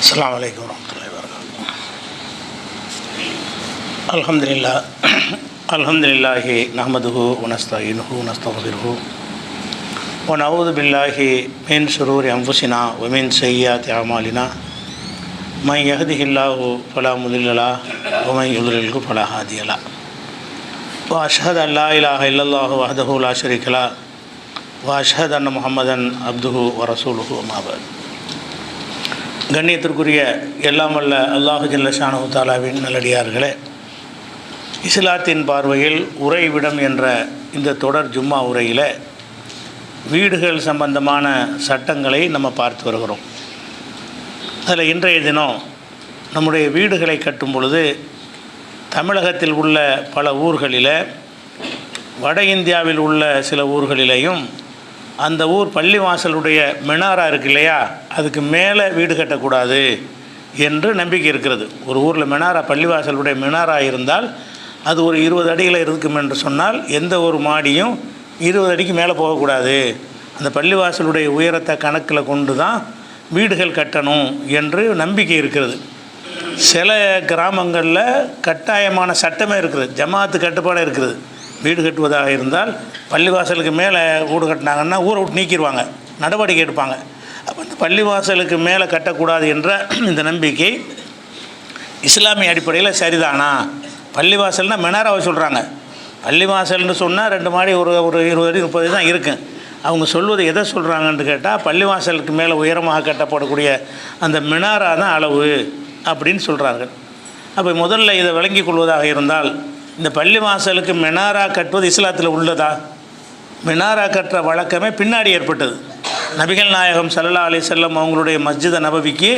அஸ்ஸலாமு அலைக்கும் வரஹ்மத்துல்லாஹி வபரகாத்துஹு. அல்ஹம்துலில்லாஹ் அல்ஹம்துலில்லாஹி நஹ்மதுஹு வ நஸ்தஈனுஹு வ நஸ்தக்ஃபிருஹு வ நஊது பில்லாஹி மின் ஷுரூரி அன்ஃபுஸினா வ மின் ஸய்யிஆத்தி அமாலினா மன் யஹ்திஹில்லாஹு ஃபலா முதில்ல லஹு வ மன் யுضلில்ஹு ஃபலா ஹாதிய லஹு வ அஷ்ஹது அல்லா இலாஹா இல்லல்லாஹு வஹ்தஹு லா ஷரீக லஹு வ அஷ்ஹது அன்ன முஹம்மதன் அப்துஹு வ ரசூலுஹு அம்மா பஅத். கண்ணியத்திற்குரிய எல்லாம் வல்ல அல்லாஹு ஜல்ல ஷானஹு தஆலாவின் நல்லடியார்களே, இஸ்லாத்தின் பார்வையில் உறைவிடம் என்ற இந்த தொடர் ஜும்மா உரையில் வீடுகள் சம்பந்தமான சட்டங்களை நம்ம பார்த்து வருகிறோம். அதில் இன்றைய தினம் நம்முடைய வீடுகளை கட்டும் பொழுது தமிழகத்தில் உள்ள பல ஊர்களில், வட இந்தியாவில் உள்ள சில ஊர்களிலேயும் அந்த ஊர் பள்ளிவாசலுடைய மினாரா இருக்கு இல்லையா, அதுக்கு மேலே வீடு கட்டக்கூடாது என்று நம்பிக்கை இருக்கிறது. ஒரு ஊரில் மினாரா, பள்ளிவாசலுடைய மினாரா இருந்தால் அது ஒரு 20 அடியில் இருக்கும் என்று சொன்னால் எந்த ஒரு மாடியும் 20 அடிக்கு மேலே போகக்கூடாது, அந்த பள்ளிவாசலுடைய உயரத்தை கணக்கில் கொண்டு தான் வீடுகள் கட்டணும் என்று நம்பிக்கை இருக்கிறது. சில கிராமங்களில் கட்டாயமான சட்டமே இருக்குது, ஜமாத்து கட்டுப்பாடு இருக்குது. வீடு கட்டுவதாக இருந்தால் பள்ளிவாசலுக்கு மேலே வீடு கட்டினாங்கன்னா ஊரை விட்டு நீக்கிடுவாங்க, நடவடிக்கை எடுப்பாங்க. அப்போ இந்த பள்ளிவாசலுக்கு மேலே கட்டக்கூடாது என்ற இந்த நம்பிக்கை இஸ்லாமிய அடிப்படையில் சரிதானா? பள்ளிவாசல்னால் மினாராவை சொல்கிறாங்க. பள்ளிவாசல்னு சொன்னால் 2 மாடி ஒரு 20 அடி 30 அடி தான் இருக்குது. அவங்க சொல்வது எதை சொல்கிறாங்கன்னு கேட்டால், பள்ளிவாசலுக்கு மேலே உயரமாக கட்டப்படக்கூடிய அந்த மினாரா தான் அளவு அப்படின்னு சொல்கிறார்கள். அப்போ முதல்ல இதை விளங்கி கொள்வதாக இருந்தால், இந்த பள்ளிவாசலுக்கு மினாரா கட்டுவது இஸ்லாத்தில் உள்ளதா? மினாரா கட்டுற வழக்கமே பின்னாடி ஏற்பட்டது. நபிகள் நாயகம் ஸல்லல்லாஹு அலைஹி வஸல்லம் அவங்களுடைய மஸ்ஜித் நபவிக்கு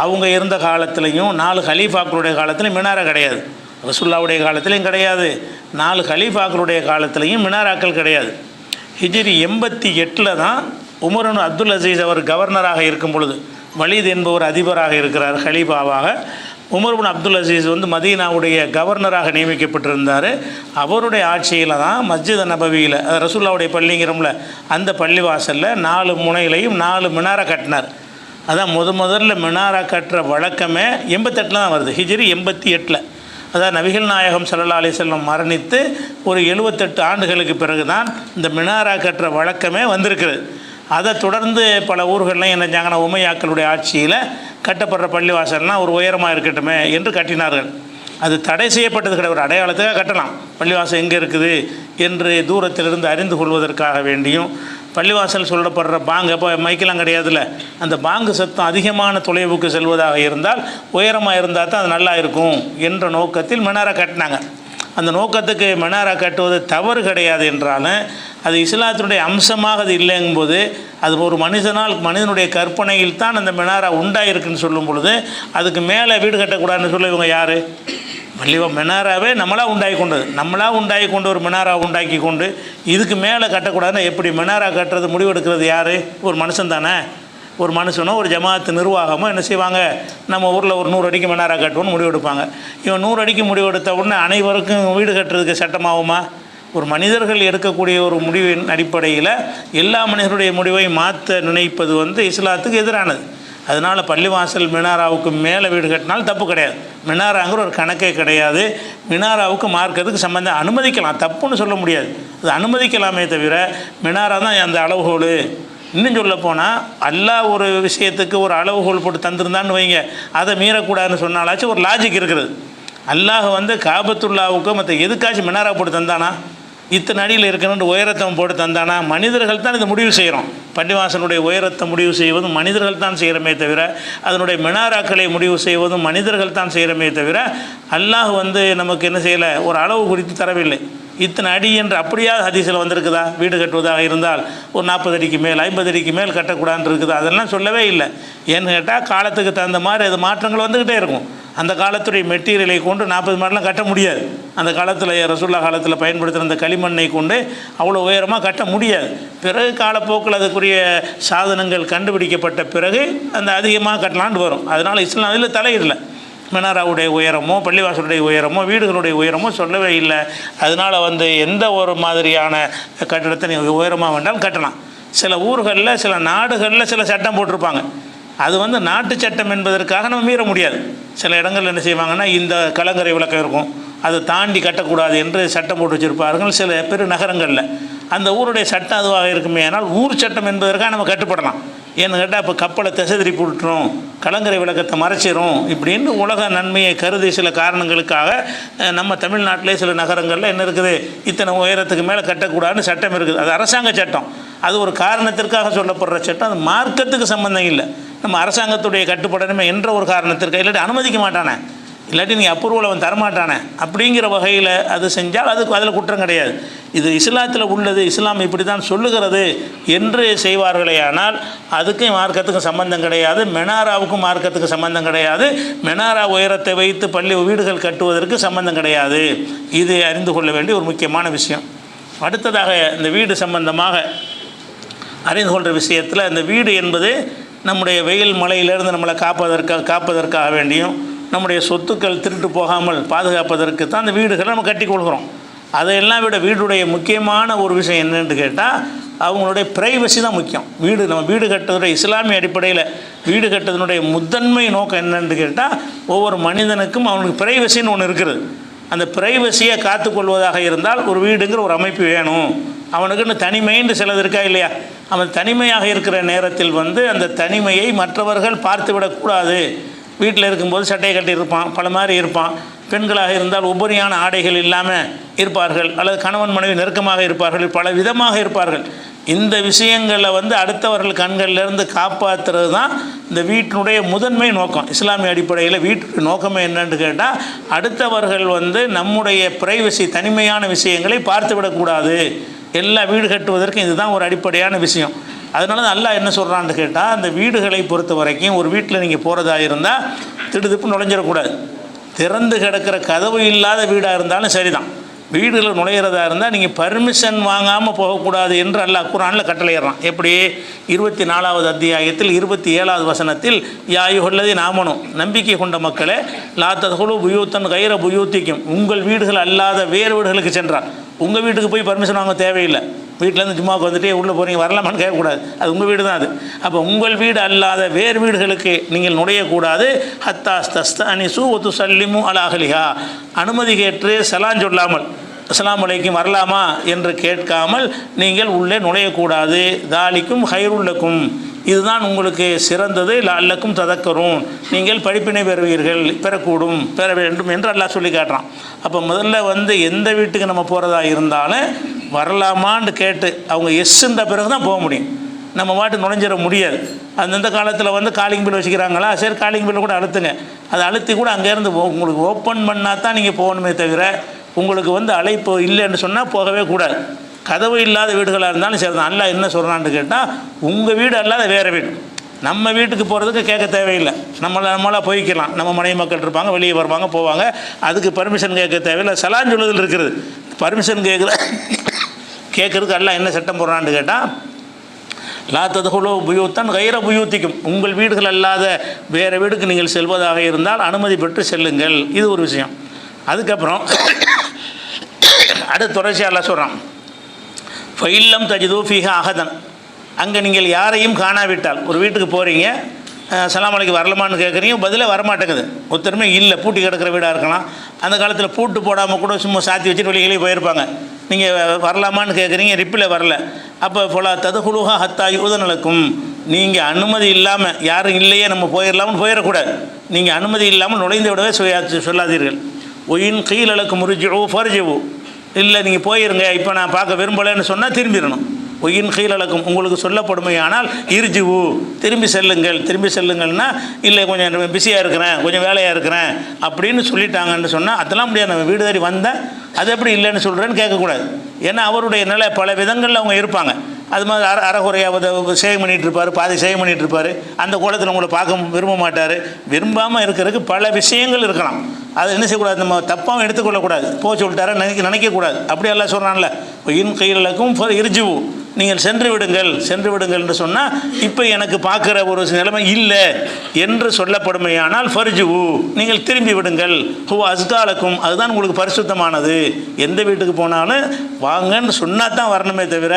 அவங்க இருந்த காலத்துலேயும் 4 ஹலீஃபாக்களுடைய காலத்துலையும் மினாரா கிடையாது. ரசூலுல்லாஹ்வுடைய காலத்துலேயும் கிடையாது, 4 ஹலீஃபாக்களுடைய காலத்துலேயும் மினாராக்கள் கிடையாது. ஹிஜ்ரி 88 தான் உமர் இப்னு அப்துல் அசீஸ் அவர் கவர்னராக இருக்கும் பொழுது, வலீத் என்பவர் அதிபராக இருக்கிறார் ஹலீஃபாவாக. உமர் இப்னு அப்துல் அசீஸ் மதீனாவுடைய கவர்னராக நியமிக்கப்பட்டிருந்தார். அவருடைய ஆட்சியில் தான் மஸ்ஜித் நபவியில், ரசூலுல்லாஹ்வுடைய பள்ளிங்கிறோம்ல, அந்த பள்ளிவாசலில் 4 முனையிலையும் 4 மினாரா கட்டினார். அதான் முதல்ல மினாரா கட்டுற வழக்கமே 88 தான் வருது, ஹிஜ்ரி 88. அதாவது நபிகள் நாயகம் ஸல்லல்லாஹு அலைஹி வஸல்லம் மரணித்து ஒரு 78 ஆண்டுகளுக்கு பிறகு தான் இந்த மினாரா கட்டுற வழக்கமே வந்திருக்கிறது. அதை தொடர்ந்து பல ஊர்கள்லாம் என்ன செஞ்சாங்கன்னா, உமையாக்களுடைய ஆட்சியில் கட்டப்படுற பள்ளிவாசல்னால் ஒரு உயரமாக இருக்கட்டுமே என்று கட்டினார்கள். அது தடை செய்யப்பட்டது கிடையாது, ஒரு அடையாளத்துக்காக கட்டலாம். பள்ளிவாசல் எங்கே இருக்குது என்று தூரத்திலிருந்து அறிந்து கொள்வதற்காக வேண்டியும், பள்ளிவாசல் சொல்லப்படுற பாங்கு, அப்போ மைக்கெல்லாம் கிடையாதுல்ல, அந்த பாங்கு சத்தம் அதிகமான தொலைவுக்கு செல்வதாக இருந்தால் உயரமாக இருந்தால் தான் அது நல்லா இருக்கும் என்ற நோக்கத்தில் மினாரா கட்டினாங்க. அந்த நோக்கத்துக்கு மினாரா கட்டுவது தவறு கிடையாது என்றாலும், அது இஸ்லாத்தினுடைய அம்சமாக அது இல்லைங்கும்போது, அது ஒரு மனிதனுடைய கற்பனையில் தான் அந்த மினாரா உண்டாயிருக்குன்னு சொல்லும் பொழுது, அதுக்கு மேலே வீடு கட்டக்கூடாதுன்னு சொல்ல இவங்க யார்? மினாராவே நம்மளாக உண்டாகி கொண்டு ஒரு மினாரா உண்டாக்கி கொண்டு இதுக்கு மேலே கட்டக்கூடாதுன்னா எப்படி? மினாரா கட்டுறது முடிவெடுக்கிறது யார்? ஒரு மனுஷன் தானே. ஒரு மனுஷனோ ஒரு ஜமாத்து நிர்வாகமோ என்ன செய்வாங்க, நம்ம ஊரில் ஒரு 100 அடிக்கு மினாரா கட்டுவோன்னு முடிவெடுப்பாங்க. இவன் 100 அடிக்கு முடிவெடுத்த உடனே அனைவருக்கும் வீடு கட்டுறதுக்கு சட்டமாகுமா? ஒரு மனிதர்கள் எடுக்கக்கூடிய ஒரு முடிவின் அடிப்படையில் எல்லா மனிதர்களுடைய முடிவை மாற்ற நினைப்பது இஸ்லாத்துக்கு எதிரானது. அதனால் பள்ளிவாசல் மினாராவுக்கு மேலே வீடு கட்டினாலும் தப்பு கிடையாது. மினாராங்கிற ஒரு கணக்கே கிடையாது. மினாராவுக்கு மார்க்கிறதுக்கு சம்பந்தம் அனுமதிக்கலாம், தப்புன்னு சொல்ல முடியாது, அது அனுமதிக்கலாமே தவிர மினாரா தான் அந்த அளவுகோல். இன்னும் சொல்ல போனால், அல்லாஹ் ஒரு விஷயத்துக்கு ஒரு அளவுகோல் போட்டு தந்திருந்தான்னு வைங்க, அதை மீறக்கூடாதுன்னு சொன்னாலாச்சும் ஒரு லாஜிக் இருக்கிறது. அல்லாஹ் காபத்துல்லாவுக்கு மற்ற எதுக்காச்சும் மினாரா போட்டு தந்தானா? இத்தனை அடியில் இருக்கணும்னு உயரத்தை போட்டு தந்தானா? மனிதர்கள் தான் இதை முடிவு செய்கிறோம். பள்ளிவாசலுடைய உயரத்தை முடிவு செய்வதும் மனிதர்கள் தான் செய்கிறமே தவிர, அதனுடைய மினாராக்களை முடிவு செய்வதும் மனிதர்கள் தான் செய்கிறமே தவிர, அல்லாஹ் நமக்கு என்ன செய்யலை, ஒரு அளவு குறித்து தரவில்லை. இத்தனை அடி என்று அப்படியா ஹதீஸில் வந்திருக்குதா? வீடு கட்டுவதாக இருந்தால் ஒரு 40 அடிக்கு மேல் 50 அடிக்கு மேல் கட்டக்கூடாதுன்னு இருக்குதா? அதெல்லாம் சொல்லவே இல்லை. ஏன்னு கேட்டால் காலத்துக்கு தகுந்த மாதிரி அது மாற்றங்கள் வந்துக்கிட்டே இருக்கும். அந்த காலத்துடைய மெட்டீரியலை கொண்டு 40 மாடலாம் கட்ட முடியாது. அந்த காலத்தில் ரசூலுல்லாஹ் காலத்தில் பயன்படுத்துகிற அந்த களிமண்ணை கொண்டு அவ்வளோ உயரமாக கட்ட முடியாது. பிறகு காலப்போக்கில் அதுக்குரிய சாதனங்கள் கண்டுபிடிக்கப்பட்ட பிறகு அந்த அதிகமாக கட்டலான்னு வரும். அதனால் இஸ்லாம் அதில் தலையிடலை. மினாராவுடைய உயரமோ பள்ளிவாசலுடைய உயரமோ வீடுகளுடைய உயரமோ சொல்லவே இல்லை. அதனால் எந்த ஒரு மாதிரியான கட்டிடத்தை நீங்கள் உயரமாக வேண்டாலும் கட்டலாம். சில ஊர்களில் சில நாடுகளில் சில சட்டம் போட்டிருப்பாங்க. அது வந்து நாட்டு சட்டம் என்பதற்காக நம்ம மீற முடியாது. சில இடங்கள் என்ன செய்வாங்கன்னா, இந்த கலங்கரை விளக்கம் இருக்கும், அதை தாண்டி கட்டக்கூடாது என்று சட்டம் போட்டு வச்சுருப்பார்கள் சில பெரு நகரங்களில். அந்த ஊருடைய சட்டம் அதுவாக இருக்குமே, ஆனால் ஊர் சட்டம் என்பதற்காக நம்ம கட்டுப்படலாம். ஏன்னு கேட்டால் இப்போ கப்பலை திசை திருப்பி விட்டுரும், கலங்கரை விளக்கத்தை மறைச்சிரும் இப்படின்னு உலக நன்மையை கருதி சில காரணங்களுக்காக நம்ம தமிழ்நாட்டிலே சில நகரங்களில் என்ன இருக்குது, இத்தனை உயரத்துக்கு மேலே கட்டக்கூடாதுன்னு சட்டம் இருக்குது. அது அரசாங்க சட்டம், அது ஒரு காரணத்திற்காக சொல்லப்படுற சட்டம். அது மார்க்கத்துக்கு சம்பந்தம் இல்லை. நம்ம அரசாங்கத்துடைய கட்டுப்படணுமே என்ற ஒரு காரணத்திற்கு, இல்லாட்டி அனுமதிக்க மாட்டானே, இல்லாட்டி நீ அப்ரூவல் அவன் தரமாட்டானே அப்படிங்கிற வகையில் அது செஞ்சால் அதுக்கு அதில் குற்றம் கிடையாது. இது இஸ்லாத்தில் உள்ளது, இஸ்லாம் இப்படி தான் சொல்லுகிறது என்று செய்வார்களே ஆனால் அதுக்கு மார்க்கத்துக்கு சம்பந்தம் கிடையாது. மெனாராவுக்கும் மார்க்கத்துக்கு சம்பந்தம் கிடையாது. மெனாரா உயரத்தை வைத்து பள்ளி வீடுகள் கட்டுவதற்கு சம்பந்தம் கிடையாது. இது அறிந்து கொள்ள வேண்டிய ஒரு முக்கியமான விஷயம். அடுத்ததாக இந்த வீடு சம்பந்தமாக அறிந்து கொள்கிற விஷயத்தில், இந்த வீடு என்பது நம்முடைய வெயில் மழையிலிருந்து நம்மளை காப்பதற்காக வேண்டியும், நம்முடைய சொத்துக்கள் திருட்டு போகாமல் பாதுகாப்பதற்கு தான் அந்த வீடுகளை நம்ம கட்டி கொள்கிறோம். அதையெல்லாம் விட வீடுடைய முக்கியமான ஒரு விஷயம் என்னென்னு கேட்டால், அவங்களுடைய ப்ரைவசி தான் முக்கியம். நம்ம வீடு கட்டுறதுடைய இஸ்லாமிய அடிப்படையில் வீடு கட்டுறதுனுடைய முதன்மை நோக்கம் என்னென்னு கேட்டால், ஒவ்வொரு மனிதனுக்கும் அவனுக்கு ப்ரைவசின்னு ஒன்று இருக்குது. அந்த ப்ரைவசியை காத்துக்கொள்வதாக இருந்தால் ஒரு வீடுங்கிற ஒரு அமைப்பு வேணும். அவனுக்குன்னு தனிமைன்னு சிலது இருக்கா இல்லையா? அவன் தனிமையாக இருக்கிற நேரத்தில் அந்த தனிமையை மற்றவர்கள் பார்த்து விடக்கூடாது. வீட்டில் இருக்கும்போது சட்டையை கட்டியிருப்பான், பல மாதிரி இருப்பான். பெண்களாக இருந்தால் உபரியான ஆடைகள் இல்லாமல் இருப்பார்கள், அல்லது கணவன் மனைவி நெருக்கமாக இருப்பார்கள், பல விதமாக இருப்பார்கள். இந்த விஷயங்களை அடுத்தவர்கள் கண்களிலிருந்து காப்பாற்றுறது தான் இந்த வீட்டினுடைய முதன்மை நோக்கம். இஸ்லாமிய அடிப்படையில் வீட்டுடைய நோக்கமே என்னன்னு கேட்டால், அடுத்தவர்கள் நம்முடைய ப்ரைவசி தனிமையான விஷயங்களை பார்த்து விடக்கூடாது. எல்லா வீடு கட்டுவதற்கும் இதுதான் ஒரு அடிப்படையான விஷயம். அதனால தான் அல்லாஹ் என்ன சொல்கிறான்னு கேட்டால், அந்த வீடுகளை பொறுத்த வரைக்கும் ஒரு வீட்டில் நீங்கள் போகிறதா இருந்தால் திடுதிப்பு நுழைஞ்சிடக்கூடாது. திறந்து கிடக்கிற கதவு இல்லாத வீடாக இருந்தாலும் சரிதான். வீடுகளில் நுழையிறதா இருந்தால் நீங்கள் பர்மிஷன் வாங்காமல் போகக்கூடாது என்று அல்லாஹ் குர்ஆனில் கட்டளையிடுறான். எப்படி? 24வது அத்தியாயத்தில் 27வது வசனத்தில், யா அய்யுஹல்லதீன ஆமனூ, நம்பிக்கை கொண்ட மக்களே, லா தத்குலூ புயூத்தன் கைர புயூத்திக்கும், உங்கள் வீடுகள் அல்லாத வேறு வீடுகளுக்கு சென்றால். உங்கள் வீட்டுக்கு போய் பர்மிஷன் வாங்க தேவையில்லை. வீட்டிலேருந்து சும்மாவுக்கு வந்துட்டு உள்ளே போகிறீங்க வரலாமான்னு கேட்கக்கூடாது. அது உங்கள் வீடு தான். அது அப்போ உங்கள் வீடு அல்லாத வேறு வீடுகளுக்கு நீங்கள் நுழையக்கூடாது. ஹத்தா தஸ்தஅனிஸு வ துஸல்லிமு அலா அஹ்லிஹா, அனுமதி கேட்டு சலாம் சொல்லாமல் அஸ்ஸலாமு அலைக்கும் வரலாமா என்று கேட்காமல் நீங்கள் உள்ளே நுழையக்கூடாது. தாலிக்கும் ஹைருல் லக்கும், இதுதான் உங்களுக்கு சிறந்தது. லஅல்லக்கும் ததக்கரூன், நீங்கள் படிப்பினை பெற வேண்டும் என்று அல்லாஹ் சொல்லி காட்டுறான். அப்போ முதல்ல எந்த வீட்டுக்கு நம்ம போகிறதா இருந்தாலும் வரலாமான்னு கேட்டு அவங்க எஸ்ன்ற பிறகு தான் போக முடியும். நம்ம பாட்டு நுழைஞ்சிட முடியாது. அந்தந்த காலத்தில் காலிங் பில் வச்சுக்கிறாங்களா, சரி காலிங் பில்லை கூட அழுத்துங்க. அதை அழுத்தி கூட அங்கேருந்து உங்களுக்கு ஓப்பன் பண்ணால் தான் நீங்கள் போகணுமே தவிர, உங்களுக்கு அழைப்பு இல்லைன்னு சொன்னால் போகவே கூடாது. கதவு இல்லாத வீடுகளாக இருந்தாலும் சரி தான். அல்லாஹ் என்ன சொல்கிறான்னு கேட்டால், உங்கள் வீடு அல்லாத வேறு வீடு. நம்ம வீட்டுக்கு போகிறதுக்கு கேட்க தேவையில்லை. நம்மளாக போய்க்கலாம். நம்ம மனைவி மக்கள் இருப்பாங்க, வெளியே வருவாங்க போவாங்க, அதுக்கு பர்மிஷன் கேட்க தேவையில்லை. சலான் சொல்லுதல் இருக்கிறது. பர்மிஷன் கேட்குறதுக்கு அல்லாஹ் என்ன சட்டம் போடுறான்னு கேட்டால், லா தத்குலூ புயூத்தன் கைர புயூத்திக்கும், உங்கள் வீடுகள் அல்லாத வேறு வீடுக்கு நீங்கள் செல்வதாக இருந்தால் அனுமதி பெற்று செல்லுங்கள். இது ஒரு விஷயம். அதுக்கப்புறம் அடுத்த தொடர்ச்சியாக அல்லாஹ் சொல்கிறான், ஃபைல்லம் தஜிது ஃபீஹா அஹதன், அங்கே நீங்கள் யாரையும் காணாவிட்டால், ஒரு வீட்டுக்கு போகிறீங்க, சலாம் அலைக்கும் வரலாமான்னு கேட்குறீங்க, பதிலே வரமாட்டேங்குது. ஒருத்தருமே இல்லை, பூட்டி கிடக்கிற வீடாக இருக்கலாம். அந்த காலத்தில் பூட்டு போடாமல் கூட சும்மா சாத்தி வச்சுட்டு வெளியே போயிருப்பாங்க. நீங்கள் வரலாமான்னு கேட்குறீங்க, ரிப்பில் வரல. அப்போ ஃபலா ததுகுலுஹா ஹத்தா யுதன் லக்கும், நீங்கள் அனுமதி இல்லாமல், யாரும் இல்லையே நம்ம போயிடலாம்னு போயிடக்கூடாது. நீங்கள் அனுமதி இல்லாமல் நுழைந்து விடவே சொல்லாதீர்கள். ஒயின் கீழலுக்கு முறிஜிவு ஃபர்ஜிவு, இல்லை நீங்கள் போயிருங்க, இப்போ நான் பார்க்க விரும்பலைன்னு சொன்னால் திரும்பிடணும். ஒயின் கீழலக்கும், உங்களுக்கு சொல்லப்படுமையானால் இர்ஜிவு, திரும்பி செல்லுங்கள்னா, இல்லை கொஞ்சம் பிஸியாக இருக்கிறேன், கொஞ்சம் வேலையாக இருக்கிறேன் அப்படின்னு சொல்லிட்டாங்கன்னு சொன்னால் அதெல்லாம் முடியாது. நம்ம வீடு தேடி வந்தேன், அது எப்படி இல்லைன்னு சொல்கிறேன்னு கேட்கக்கூடாது. ஏன்னா அவருடைய நிலை பல விதங்களில் அவங்க இருப்பாங்க. அது மாதிரி அறகுறையாக சேவ் பண்ணிகிட்டு இருப்பார், பாதி சேவ் பண்ணிகிட்டு இருப்பார். அந்த கோலத்தில் உங்களை பார்க்க விரும்ப மாட்டார். விரும்பாமல் இருக்கிறதுக்கு பல விஷயங்கள் இருக்கலாம். அதை என்ன செய்யக்கூடாது, நம்ம தப்பாகவும் எடுத்துக்கொள்ளக்கூடாது. சொல்லிட்டார நினைக்கக்கூடாது. அப்படி எல்லாம் சொல்கிறான்ல, இன் கையிலக்கும் இர்ஜிவு, நீங்கள் சென்று விடுங்கள் என்று சொன்னால், இப்போ எனக்கு பார்க்குற ஒரு நிலைமை இல்லை என்று சொல்லப்படுமையானால் ஃபர்ஜுவு, நீங்கள் திரும்பி விடுங்கள். ஹூ அஸ்காலக்கும், அதுதான் உங்களுக்கு பரிசுத்தமானது. எந்த வீட்டுக்கு போனாலும் வாங்கன்னு சொன்னால் தான் வரணுமே தவிர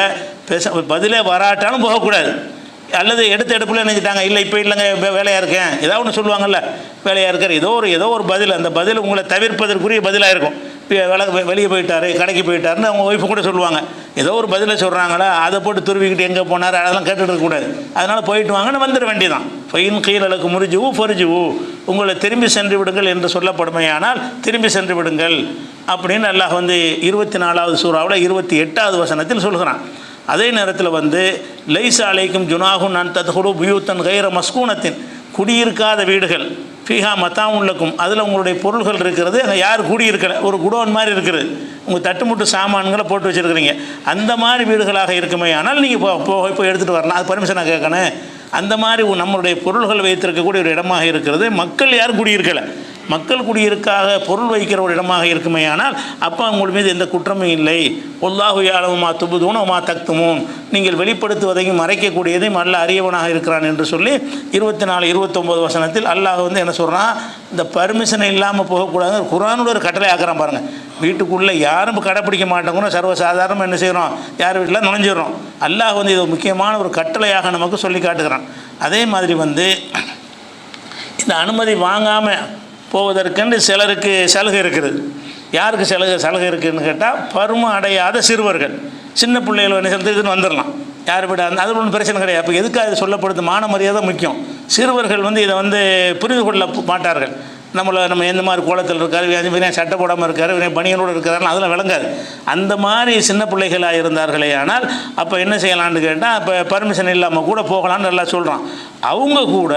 பதிலே வராட்டாலும் போகக்கூடாது. அல்லது எடுப்பில் நினைச்சிட்டாங்க, இல்லை இப்போ இல்லைங்க வேலையாக இருக்கேன், ஏதாவது ஒன்று சொல்லுவாங்கள்ல, வேலையாக இருக்கார், ஏதோ ஒரு பதில், அந்த பதில் உங்களை தவிர்ப்பதற்குரிய பதிலாக இருக்கும். வெளியே போயிட்டார், கடைக்கு போயிட்டாருன்னு அவங்க ஒய்ஃபு கூட சொல்லுவாங்க. ஏதோ ஒரு பதிலை சொல்கிறாங்களா, அதை போட்டு துருவிக்கிட்டு எங்கே போனார் அதெல்லாம் கேட்டுட்டு இருக்கக்கூடாது. அதனால் போயிட்டு வாங்கன்னு வந்துட வேண்டியதான். ஃபைன் கீழலுக்கு முறிஜுவு ஃபரிஜுவு, உங்களை திரும்பி சென்று விடுங்கள் என்று சொல்லப்படுமையானால் திரும்பி சென்று விடுங்கள் அப்படின்னு அல்லாஹ் 24வது சூறாவில் 28வது வசனத்தில் சொல்கிறான். அதே நேரத்தில் லைஸா அலைக்கும் ஜுனாஹுன் அன் தத்ஹுலு புயூத்தன் கைர மஸ்கூனத்தின், குடியிருக்காத வீடுகள், ஃபீஹா மத்தாவுல்லக்கும், அதில் உங்களுடைய பொருள்கள் இருக்கிறது, அங்கே யார் குடியிருக்கலை, ஒரு குடோன் மாதிரி இருக்குது, உங்கள் தட்டுமுட்டு சாமான்களை போட்டு வச்சுருக்கிறீங்க, அந்த மாதிரி வீடுகளாக இருக்குமே ஆனால் நீங்கள் போய் எடுத்துகிட்டு வரலாம், அது பர்மிஷனாக கேட்கணும். அந்த மாதிரி நம்மளுடைய பொருள்கள் வைத்திருக்கக்கூடிய ஒரு இடமாக இருக்கிறது. மக்கள் யாரும் குடியிருக்கலை, மக்கள் குடியிருக்காக பொருள் வைக்கிற ஒரு இடமாக இருக்குமே ஆனால் அப்போ உங்கள் மீது எந்த குற்றமும் இல்லை. வல்லாஹு யஅலமு மா துப்தூன வ மா தக்துமூன், நீங்கள் வெளிப்படுத்துவதையும் மறைக்கக்கூடியதையும் அல்லாஹ் அறியவனாக இருக்கிறான் என்று சொல்லி 24, 29 வசனத்தில் அல்லாஹ் என்ன சொல்கிறான், இந்த பர்மிஷன் இல்லாமல் போகக்கூடாது. குர்ஆனோட ஒரு கட்டளை ஆக்குறான் பாருங்கள். வீட்டுக்குள்ளே யாரும் கடைப்பிடிக்க மாட்டோங்கன்னு சர்வசாதாரணமாக என்ன செய்கிறோம், யார் வீட்டில் நுழைஞ்சிடறோம். அல்லாஹ் இது முக்கியமான ஒரு கட்டளையாக நமக்கு சொல்லி காட்டுகிறான். அதே மாதிரி இந்த அனுமதி வாங்காமல் போவதற்கென்று சிலருக்கு சலுகை இருக்குது. யாருக்கு சலுகை இருக்குதுன்னு கேட்டால், பருவம் அடையாத சிறுவர்கள், சின்ன பிள்ளைகள் என்ன செலுத்துன்னு வந்துடலாம், யார் விட அது ஒன்றும் பிரச்சனை கிடையாது. அப்போ எதுக்காக இது சொல்லப்படுது, மான மரியாதை முக்கியம். சிறுவர்கள் இதை புரிந்து கொள்ள மாட்டார்கள். நம்ம எந்த மாதிரி கோலத்தில் இருக்கார், வினயம் சட்டை போடாமல் இருக்கார், வினயம் பனியனோடு இருக்கிறாருன்னு அதெல்லாம் விளங்காது. அந்த மாதிரி சின்ன பிள்ளைகளாக இருந்தார்களே ஆனால் அப்போ என்ன செய்யலான்னு கேட்டால், அப்போ பர்மிஷன் இல்லாமல் கூட போகலான்னு நல்லா சொல்கிறான். அவங்க கூட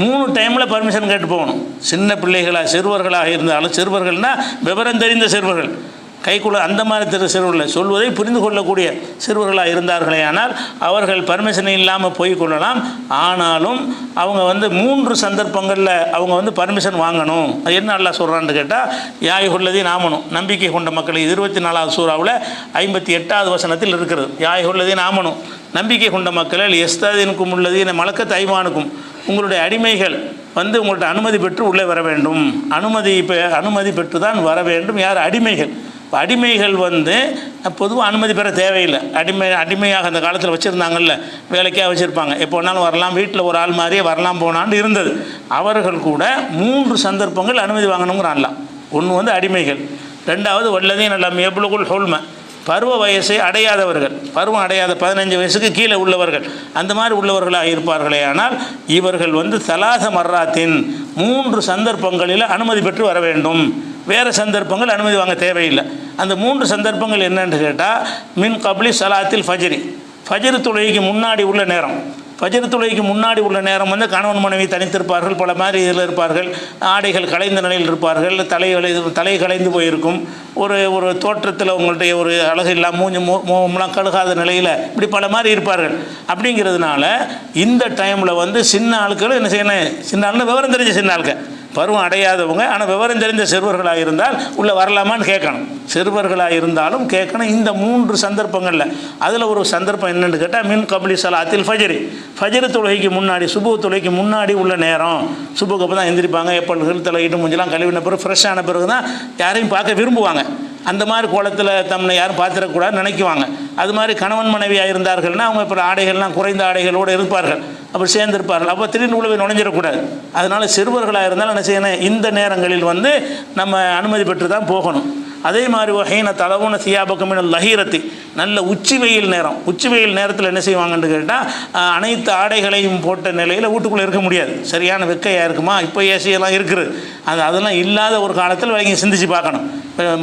3 டைமில் பர்மிஷன் கேட்டு போகணும். சின்ன பிள்ளைகளாக சிறுவர்களாக இருந்தாலும், சிறுவர்கள்னால் விவரம் தெரிந்த சிறுவர்கள், கைக்குள்ள அந்த மாதிரி சிறுவர்கள் சொல்வதை புரிந்து கொள்ளக்கூடிய சிறுவர்களாக இருந்தார்களே ஆனால் அவர்கள் பர்மிஷன் இல்லாமல் போய் கொள்ளலாம். ஆனாலும் அவங்க 3 சந்தர்ப்பங்களில் அவங்க பர்மிஷன் வாங்கணும். அது என்ன அல்லாஹ் சொல்கிறான்னு கேட்டால், யாயுல்லதீன ஆமனு, நம்பிக்கை கொண்ட மக்களை 24வது சூறாவில் 58வது வசனத்தில் இருக்கிறது. யாயுல்லதீன ஆமனு, நம்பிக்கை கொண்ட மக்களில் எஸ்தாதீனுக்கும் உள்ளதீன மலக்கத் ஐமானுக்கும், உங்களுடைய அடிமைகள் உங்கள்கிட்ட அனுமதி பெற்று உள்ளே வர வேண்டும். அனுமதி பெற்று தான் வர வேண்டும். யார்? அடிமைகள். இப்போ அடிமைகள் பொதுவாக அனுமதி பெற தேவையில்லை. அடிமையாக அந்த காலத்தில் வச்சுருந்தாங்கல்ல, வேலைக்காக வச்சுருப்பாங்க, எப்போ வேணாலும் வரலாம், வீட்டில் ஒரு ஆள் மாதிரியே வரலாம் போனான்னு இருந்தது. அவர்கள் கூட 3 சந்தர்ப்பங்கள் அனுமதி வாங்கணுங்கிறான்லாம். ஒன்று அடிமைகள், 2வது வல்லதீன லம் யப்லுகுல் ஹுல்ம, பருவ வயசை அடையாதவர்கள், பருவம் அடையாத 15 வயசுக்கு கீழே உள்ளவர்கள், அந்த மாதிரி உள்ளவர்களாக இருப்பார்களே ஆனால் இவர்கள் சலாத மர்ராத்தின் 3 சந்தர்ப்பங்களில் அனுமதி பெற்று வர வேண்டும். வேறு சந்தர்ப்பங்கள் அனுமதி வாங்க தேவையில்லை. அந்த 3 சந்தர்ப்பங்கள் என்னென்னு கேட்டால், மின் கப்லி சலாத்தில் ஃபஜ்ர் தொழுகைக்கு முன்னாடி உள்ள நேரம். ஃபஜ்ர் தொழுகைக்கு முன்னாடி உள்ள நேரம் கணவன் மனைவி தனித்திருப்பார்கள், பல மாதிரி இதில் இருப்பார்கள், ஆடைகள் கலைந்த நிலையில் இருப்பார்கள், தலை கலைந்து போயிருக்கும், ஒரு தோற்றத்தில் உங்கள்கிட்ட ஒரு அழகு இல்லாமல் மூஞ்செல்லாம் கழுகாத நிலையில் இப்படி பல மாதிரி இருப்பார்கள். அப்படிங்கிறதுனால இந்த டைமில் சின்ன ஆட்கள் என்ன செய்யணும், சின்ன ஆளுன்னு விவரம் தெரிஞ்ச சின்ன ஆட்கள், பருவம் அடையாதவங்க ஆனால் விவரம் தெரிந்த சிறுவர்களாக இருந்தால் உள்ளே வரலாமான்னு கேட்கணும். சிறுவர்களாக இருந்தாலும் கேட்கணும். இந்த 3 சந்தர்ப்பங்களில் அதில் ஒரு சந்தர்ப்பம் என்னென்னு கேட்டால், மின் கப்லி சலாத்தில் ஃபஜ்ர் தொழுகைக்கு முன்னாடி, சுபு தொழுகைக்கு முன்னாடி உள்ள நேரம். சுபுக்கு அப்போ தான் எந்திரிப்பாங்க, எப்பொழுது தலையிட்டு முடிஞ்சலாம் கழுவின பிறகு ஃப்ரெஷ்ஷான பிறகு தான் யாரையும் பார்க்க விரும்புவாங்க. அந்த மாதிரி கோலத்தில் தம்மை யாரும் பார்த்துடக்கூடாதுன்னு நினைக்குவாங்க. அது மாதிரி கணவன் மனைவியாக இருந்தார்கள்னா அவங்க இப்போ ஆடைகள்லாம் குறைந்த ஆடைகளோடு இருப்பார்கள், அப்படி சேர்ந்திருப்பார்கள். அப்போ திடீர்னு உள்ள போய் நுழைஞ்சிடக்கூடாது. அதனால் சிறுவர்களாக இருந்தாலும் என்ன செய்யணும், இந்த நேரங்களில் நம்ம அனுமதி பெற்று தான் போகணும். அதே மாதிரி வகையின தலவுன சியாபக்கமின லஹீரத்தி, நல்ல உச்சி வெயில் நேரம். உச்சி வெயில் நேரத்தில் என்ன செய்வாங்கன்னு கேட்டால், அனைத்து ஆடைகளையும் போட்ட நிலையில் வீட்டுக்குள்ளே இருக்க முடியாது, சரியான வெக்கையாக இருக்குமா. இப்போ ஏசியெல்லாம் இருக்குது, அதெல்லாம் இல்லாத ஒரு காலத்தில் வரைக்கும் சிந்திச்சு பார்க்கணும்.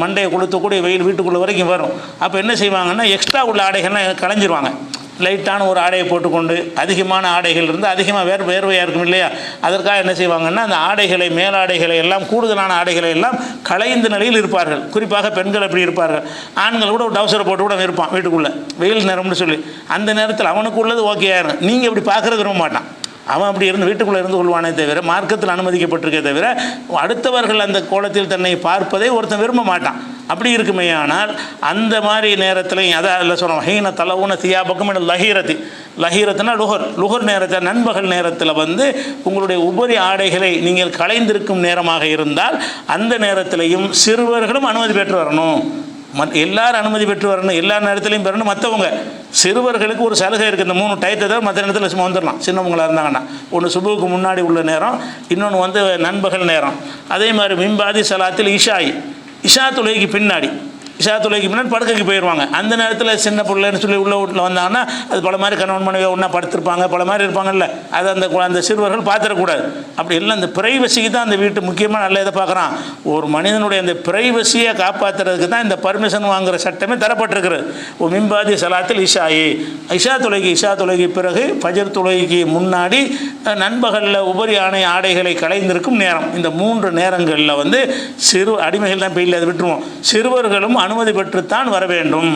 மண்டையை கொளுத்தக்கூடிய வெயில் வீட்டுக்குள்ளே வரைக்கும் வரும். அப்போ என்ன செய்வாங்கன்னா, எக்ஸ்ட்ரா உள்ள ஆடைகள்லாம் களைஞ்சிருவாங்க. லைட்டான ஒரு ஆடையை போட்டுக்கொண்டு, அதிகமான ஆடைகள் இருந்து அதிகமாக வேர்வையாக இருக்கும் இல்லையா, அதற்காக என்ன செய்வாங்கன்னா, அந்த ஆடைகளை, மேலாடைகளை எல்லாம், கூடுதலான ஆடைகளை எல்லாம் களைந்த நிலையில் இருப்பார்கள். குறிப்பாக பெண்கள் எப்படி இருப்பார்கள், ஆண்கள் கூட ஒரு டவுசரை போட்டு கூட இருப்பான் வீட்டுக்குள்ளே, வெயில் நேரம்னு சொல்லி. அந்த நேரத்தில் அவனுக்கு உள்ளது ஓகே ஆயிரும். நீங்கள் இப்படி பார்க்குறது விரும்ப மாட்டான். அவன் அப்படி இருந்து வீட்டுக்குள்ளே இருந்து கொள்வானே தவிர, மார்க்கத்தில் அனுமதிக்கப்பட்டிருக்கே தவிர, அடுத்தவர்கள் அந்த கோலத்தில் தன்னை பார்ப்பதை ஒருத்தன் விரும்ப மாட்டான். அப்படி இருக்குமே ஆனால் அந்த மாதிரி நேரத்தில் அதான் இல்லை சொல்கிறோம், ஹீன தலவுன தியாபக்கம் என லஹீரத்துனா லுகர் நேரத்தில், நண்பகல் நேரத்தில் உங்களுடைய உபரி ஆடைகளை நீங்கள் களைந்திருக்கும் நேரமாக இருந்தால் அந்த நேரத்திலையும் சிறுவர்களும் அனுமதி பெற்று வரணும். எல்லாரும் அனுமதி பெற்று வரணும், எல்லா நேரத்துலையும் பெறணும். மற்றவங்க சிறுவர்களுக்கு ஒரு சலுகை இருக்குது, இந்த 3 டயத்தை தான் மற்ற நேரத்தில் சும்மா வந்துடலாம் சின்னவங்களாக இருந்தாங்கன்னா. ஒன்று சுபுவுக்கு முன்னாடி உள்ள நேரம், இன்னொன்று வந்து நண்பகல் நேரம். அதே மாதிரி மிம்பாதி சலாத்தில் இஷா தொழுகைக்கு பின்னாடி படுக்கைக்கு போயிடுவாங்க. அந்த நேரத்தில் சின்ன பிள்ளைன்னு சொல்லி உள்ள வீட்டில் வந்தாங்கன்னா அது பல மாதிரி கணவன் மனைவியாக ஒன்றா படுத்திருப்பாங்க, பல மாதிரி இருப்பாங்கல்ல, அது அந்த சிறுவர்கள் பார்த்துடக்கூடாது. அப்படி இல்லை, அந்த பிரைவசிக்கு தான் அந்த வீட்டு முக்கியமாக நல்ல இதை பார்க்குறான். ஒரு மனிதனுடைய அந்த பிரைவசியை காப்பாற்றுறதுக்கு தான் இந்த பர்மிஷன் வாங்குகிற சட்டமே தரப்பட்டிருக்கிறது. மிம்பாதி சலாத்தில் இஷா தொழுகை பிறகு ஃபஜர் தொழுகைக்கு முன்னாடி நண்பகலில் உபரி ஆடைகளை களைந்திருக்கும் நேரம். இந்த 3 நேரங்களில் வந்து அடிமைகள் தான் பெயில் அதை விட்டுருவோம், சிறுவர்களும் அனுமதி பெற்றுத்தான் வர வேண்டும்.